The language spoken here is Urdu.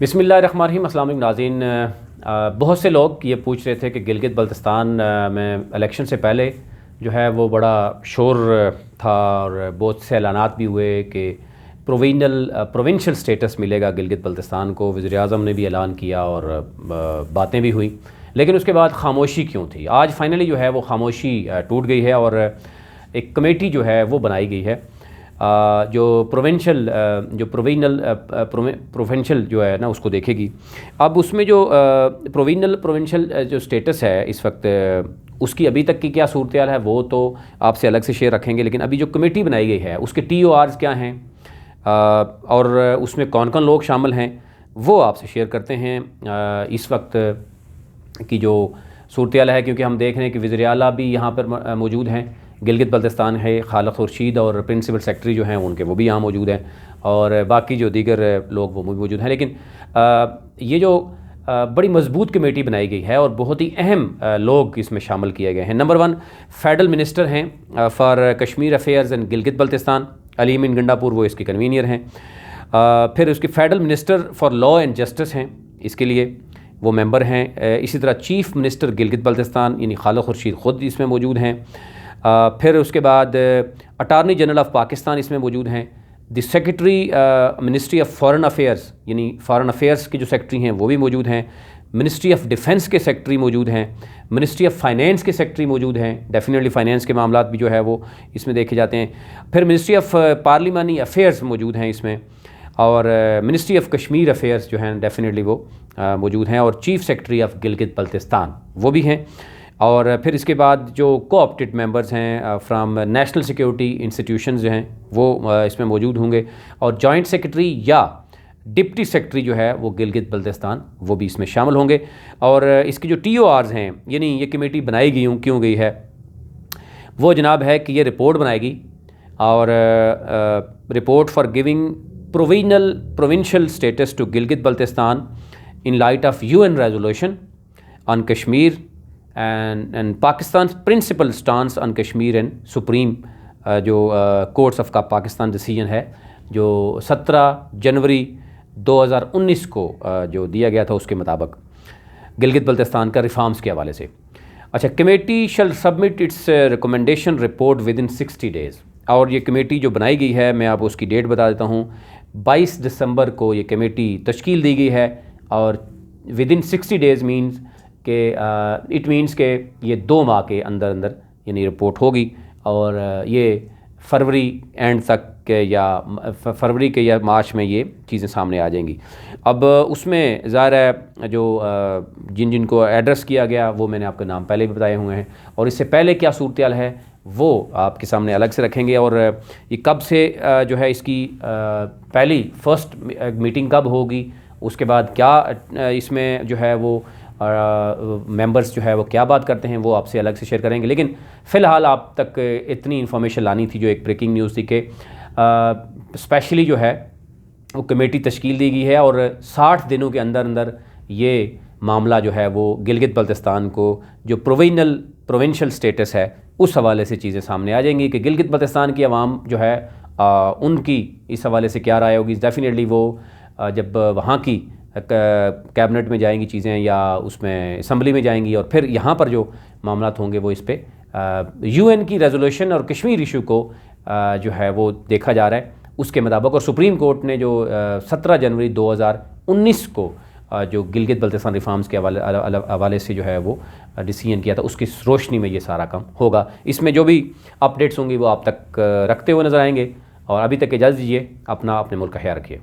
بسم اللہ الرحمن الرحیم۔ السلام علیکم ناظرین، بہت سے لوگ یہ پوچھ رہے تھے کہ گلگت بلتستان میں الیکشن سے پہلے جو ہے وہ بڑا شور تھا اور بہت سے اعلانات بھی ہوئے کہ پروونشل سٹیٹس ملے گا گلگت بلتستان کو، وزیر اعظم نے بھی اعلان کیا اور باتیں بھی ہوئیں، لیکن اس کے بعد خاموشی کیوں تھی؟ آج فائنلی جو ہے وہ خاموشی ٹوٹ گئی ہے اور ایک کمیٹی جو ہے وہ بنائی گئی ہے جو پروونشل جو ہے نا اس کو دیکھے گی۔ اب اس میں جو پروونشل جو سٹیٹس ہے اس وقت، اس کی ابھی تک کی کیا صورتحال ہے وہ تو آپ سے الگ سے شیئر رکھیں گے، لیکن ابھی جو کمیٹی بنائی گئی ہے اس کے TORs کیا ہیں اور اس میں کون کون لوگ شامل ہیں وہ آپ سے شیئر کرتے ہیں۔ اس وقت کی جو صورتحال ہے، کیونکہ ہم دیکھ رہے ہیں کہ وزیر اعلیٰ بھی یہاں پر موجود ہیں، گلگت بلتستان ہے، خالد خورشید اور پرنسپل سیکرٹری جو ہیں ان کے وہ بھی یہاں موجود ہیں اور باقی جو دیگر لوگ وہ موجود ہیں، لیکن یہ جو بڑی مضبوط کمیٹی بنائی گئی ہے اور بہت ہی اہم لوگ اس میں شامل کیے گئے ہیں۔ نمبر 1 فیڈرل منسٹر ہیں for Kashmir affairs and Gilgit Baltistan, Aleem Gandapur, وہ اس کے کنوینئر ہیں۔ پھر اس کے federal minister for law and justice ہیں، اس کے لیے وہ ممبر ہیں۔ اسی طرح چیف منسٹر گلگت بلتستان یعنی خالد خورشید خود اس میں موجود ہیں۔ پھر اس کے بعد اٹارنی جنرل آف پاکستان اس میں موجود ہیں۔ The secretary ministry of foreign affairs یعنی فارن افیئرز کے جو سیکرٹری ہیں وہ بھی موجود ہیں۔ منسٹری آف ڈیفنس کے سیکرٹری موجود ہیں۔ منسٹری آف فائنینس کے سیکرٹری موجود ہیں، ڈیفینیٹلی فائنینس کے معاملات بھی جو ہے وہ اس میں دیکھے جاتے ہیں۔ پھر منسٹری آف پارلیمانی افیئرز موجود ہیں اس میں، اور منسٹری آف کشمیر افیئرز جو ہیں ڈیفینیٹلی وہ موجود ہیں، اور chief secretary of Gilgit Baltistan وہ بھی ہیں۔ اور پھر اس کے بعد جو کو آپٹیڈ ممبرز ہیں فرام نیشنل سیکیورٹی انسٹیٹیوشنز جو ہیں وہ اس میں موجود ہوں گے، اور جوائنٹ سیکرٹری یا ڈپٹی سیکرٹری جو ہے وہ گلگت بلتستان وہ بھی اس میں شامل ہوں گے۔ اور اس کی جو TORs ہیں، یعنی یہ کمیٹی بنائی کیوں گئی ہے، وہ جناب ہے کہ یہ رپورٹ بنائے گی، اور report for giving provincial status to Gilgit Baltistan in light of UN resolution on Kashmir and Pakistan principal stance on Kashmir and supreme جو کورٹس آف پاکستان ڈیسیژن ہے جو 17 جنوری 2019 کو جو دیا گیا تھا اس کے مطابق گلگت بلتستان کا ریفارمز کے حوالے سے۔ اچھا، committee shall submit its recommendation report within 60 days، اور یہ کمیٹی جو بنائی گئی ہے میں آپ اس کی ڈیٹ بتا دیتا ہوں، 22 دسمبر کو یہ کمیٹی تشکیل دی گئی ہے، اور ود ان 60 days مینز کہ اٹ مینس کہ یہ 2 ماہ کے اندر یعنی رپورٹ ہوگی، اور یہ فروری اینڈ تک کے یا فروری کے یا مارچ میں یہ چیزیں سامنے آ جائیں گی۔ اب اس میں ظاہر ہے جو جن کو ایڈریس کیا گیا وہ میں نے آپ کے نام پہلے بھی بتائے ہوئے ہیں، اور اس سے پہلے کیا صورتحال ہے وہ آپ کے سامنے الگ سے رکھیں گے، اور یہ کب سے جو ہے اس کی پہلی فرسٹ میٹنگ کب ہوگی، اس کے بعد کیا اس میں جو ہے وہ ممبرز جو ہے وہ کیا بات کرتے ہیں وہ آپ سے الگ سے شیئر کریں گے، لیکن فی الحال آپ تک اتنی انفارمیشن لانی تھی جو ایک بریکنگ نیوز تھی کہ اسپیشلی جو ہے وہ کمیٹی تشکیل دی گئی ہے، اور 60 دنوں کے اندر یہ معاملہ جو ہے وہ گلگت بلتستان کو جو پروونشل سٹیٹس ہے اس حوالے سے چیزیں سامنے آ جائیں گی کہ گلگت بلتستان کی عوام جو ہے ان کی اس حوالے سے کیا رائے ہوگی۔ ڈیفینیٹلی وہ جب وہاں کی کیبنٹ میں جائیں گی چیزیں یا اس میں اسمبلی میں جائیں گی، اور پھر یہاں پر جو معاملات ہوں گے وہ اس پہ UN کی ریزولوشن اور کشمیر ایشو کو جو ہے وہ دیکھا جا رہا ہے اس کے مطابق، اور سپریم کورٹ نے جو 17 جنوری 2019 کو جو گلگت بلتستان ریفارمز کے حوالے سے جو ہے وہ ڈیسیژن کیا تھا اس کی روشنی میں یہ سارا کام ہوگا۔ اس میں جو بھی اپڈیٹس ہوں گی وہ آپ تک رکھتے ہوئے نظر آئیں گے، اور ابھی تک اجازت دیجیے، اپنے ملک کا خیال رکھیے۔